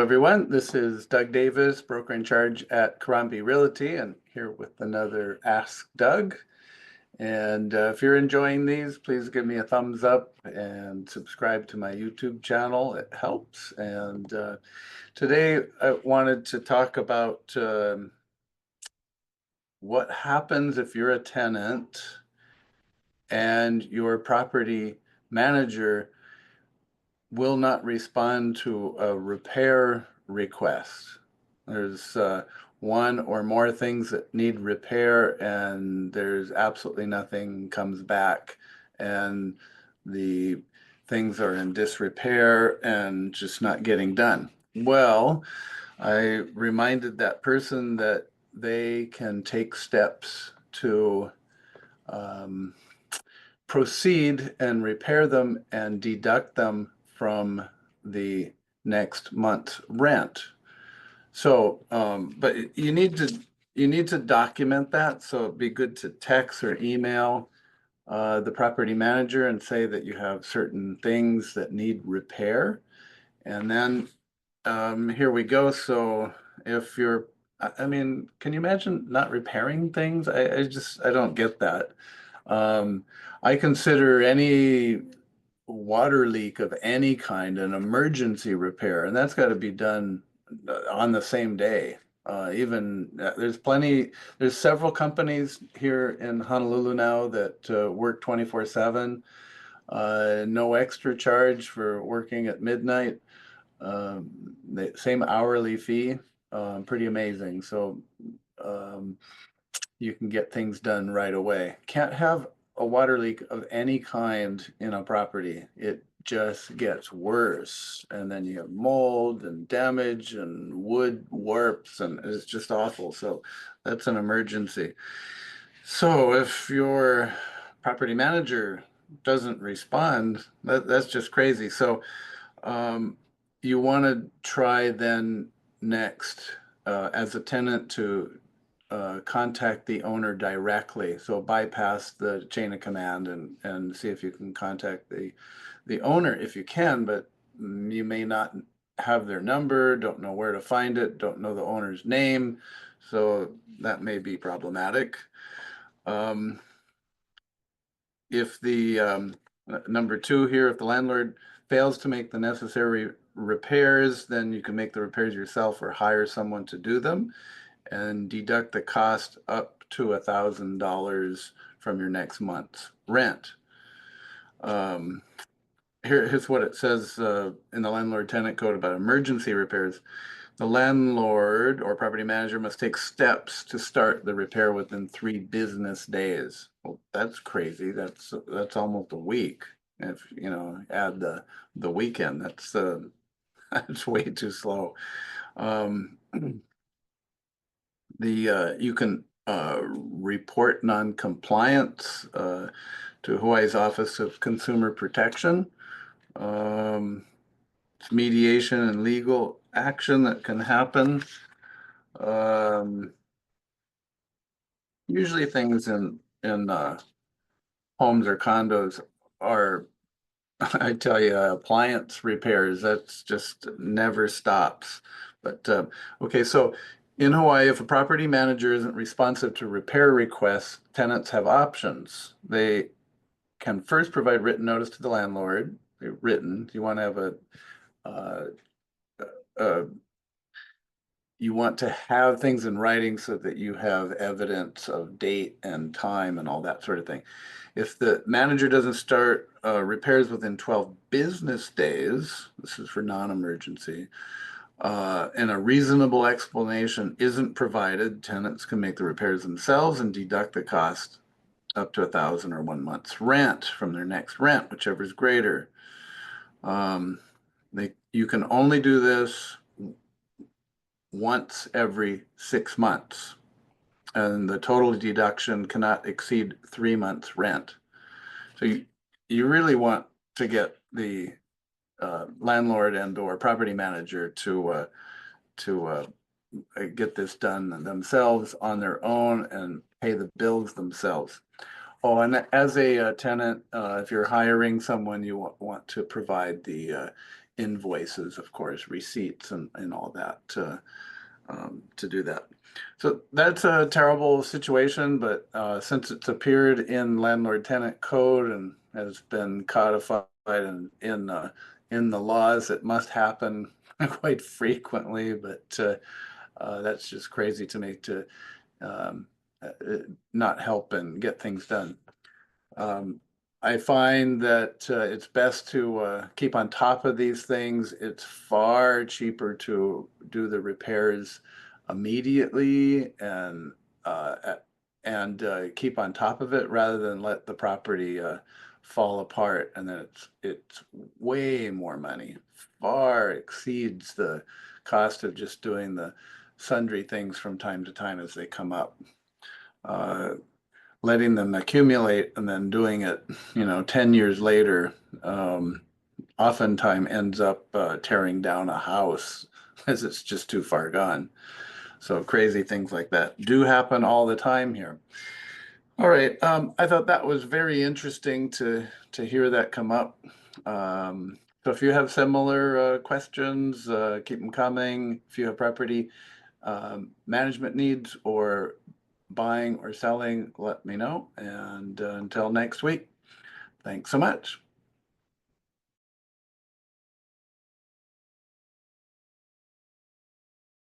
everyone. This is Doug Davis, broker in charge at Crombie Realty, and here with another Ask Doug. And if you're enjoying these, please give me a thumbs up and subscribe to my YouTube channel. It helps. And today I wanted to talk about what happens if you're a tenant and your property manager will not respond to a repair request. There's one or more things that need repair, and there's absolutely nothing comes back, and the things are in disrepair and just not getting done. Well, I reminded that person that they can take steps to proceed and repair them and deduct them from the next month's rent. So, but you need to document that. So it'd be good to text or email the property manager and say that you have certain things that need repair. And then here we go. So if you're, I mean, can you imagine not repairing things? I don't get that. Um, I consider any water leak of any kind an emergency repair, and that's got to be done on the same day. Even there's several companies here in Honolulu now that work 24/7. No extra charge for working at midnight. The same hourly fee. Pretty amazing. So um, you can get things done right away. Can't have a water leak of any kind in a property. It just gets worse. And then you have mold and damage and wood warps, and it's just awful. So that's an emergency. So if your property manager doesn't respond, that's just crazy. So um, you want to try then next as a tenant to contact the owner directly. So bypass the chain of command and see if you can contact the owner if you can, but you may not have their number, don't know where to find it, don't know the owner's name. So that may be problematic. Um, if the number two here, if the landlord fails to make the necessary repairs, then you can make the repairs yourself or hire someone to do them and deduct the cost up to $1,000 from your next month's rent. Here's what it says in the landlord tenant code about emergency repairs. The landlord or property manager must take steps to start the repair within 3 business days. Well, that's crazy. That's almost a week. If you know, add the weekend, that's that's way too slow. Um, you can report non-compliance to Hawaii's Office of Consumer Protection. It's mediation and legal action that can happen. Usually things in homes or condos are, I tell you, appliance repairs, that's just never stops. But okay, so in Hawaii, if a property manager isn't responsive to repair requests, tenants have options. They can first provide written notice to the landlord. Written, you want to have uh, uh, you want to have things in writing so that you have evidence of date and time and all that sort of thing. If the manager doesn't start repairs within 12 business days, this is for non-emergency, and a reasonable explanation isn't provided, tenants can make the repairs themselves and deduct the cost up to 1,000 or 1 month's rent from their next rent, whichever is greater. You can only do this once every 6 months, and the total deduction cannot exceed 3 months' rent. So you really want to get the landlord and or property manager to get this done themselves on their own and pay the bills themselves. Oh, and as a tenant, if you're hiring someone, you want to provide the invoices, of course, receipts and all that to do that. So that's a terrible situation, but since it's appeared in landlord-tenant code and has been codified in the laws, it must happen quite frequently. But that's just crazy to me to um, not help and get things done. Um, I find that it's best to keep on top of these things. It's far cheaper to do the repairs immediately and keep on top of it rather than let the property fall apart, and then it's way more money, far exceeds the cost of just doing the sundry things from time to time as they come up. Uh, Letting them accumulate and then doing it, 10 years later, oftentimes ends up tearing down a house as it's just too far gone. So crazy things like that do happen all the time here. All right, I thought that was very interesting to hear that come up. So if you have similar questions, keep them coming. If you have property management needs or buying or selling, let me know. And until next week, thanks so much.